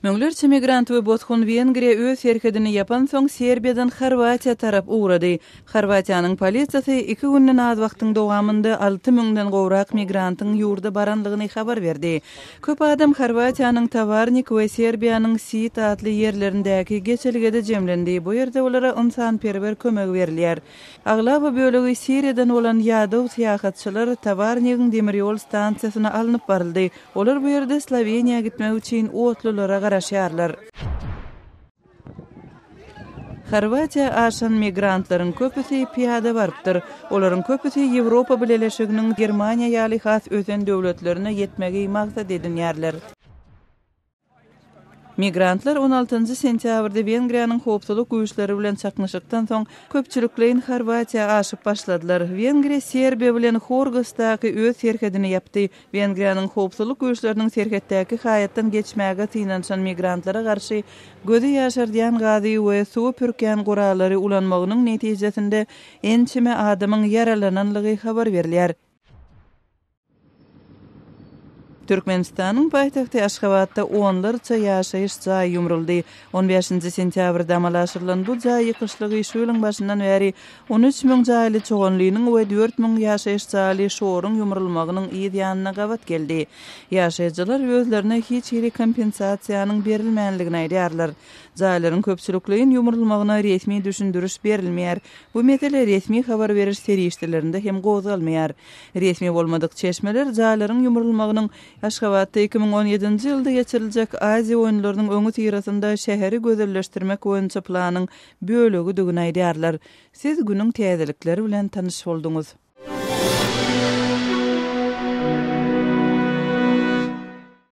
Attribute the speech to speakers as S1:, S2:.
S1: Mönglerçe migrant we botgun Vengriýa öz herkedini yapan soň Serbiýadan Horwatiýa tarap uğrady. Horwatiýanyň polisiýasy 2 günden az wagtyň dowamynda 6000den gowrak migrantyň ýurda baranlygyny habar berdi. Köp adam Horwatiýanyň Tavarnik we Serbiýanyň Sit adly ýerlerindäki geçeligede jemlendi. Bu ýerde olara insanperwer kömek berilýär. Aglaby bölegi Siriýadan bolan ýadow syýahatçylar Tavarnikyň demirýol stansiýasyna alınıp baryldy. Olar bu ýerde Sloveniýa gitmek üçin otlulara garaşýarlar. Horwatiýa aşan migrantlaryň köpüsi piýada barypdyr. Olaryň köpüsi Ýewropa bileşiginiň Germaniýa ýaly has özen döwletlerine ýetmegi maksat edinýärler. Migrantlar 16 sentýabrda Wengriýanyň howpsuzlyk güýçleri bilen çaknyşykdan soň köpçülikleýin Horwatiýa aşyp başladylar. Wengriýa Serbiýa bilen Horgosdaky öz serkedini ýapdy. Wengriýanyň howpsuzlyk güýçleriniň serhetdäki haýatdan geçmäge tynanşan migrantlara garşy gözi ýaşardýan gazy we suw pürkän goralary ulanmagynyň netijesinde ençime adamyň yaralananlygy habar berilýär. Türkmenistanyň paýtagty Aşgabatda onlarça ýaşaýyş jaý ýumruldy. 15 sentýabrda amalaşylan bu jaý ýykyşlygy şu ýylyň başyndan bäri 13.000 jaýly çoğunlygynyň we 4.000 ýaşaýyş jaýly şoruň ýumrulmagynyň ýa-da gabat geldi. Ýaşaýjylar özlerine hiç ýeri kompensasiýanyň berilmänligini aýdýarlar. Jaýlaryň köpçülikleýin ýumrulmagyna resmi düşündürüş berilmeýär. Bu mesele resmi habar beriş serişdelerinde hem gozalmaýar. Resmi bolmadyk çeşmeler jaýlaryň ýumrulmagynyň Aşgabatda 2017-nji ýylda geçiriljek Aziýa oýunlarynyň öňü tirasynda şäheri gözelleşdirmek boýunça planyň bölegi digini aýdýarlar. Siz günüň täzelikleri bilen tanyş bolduňuz.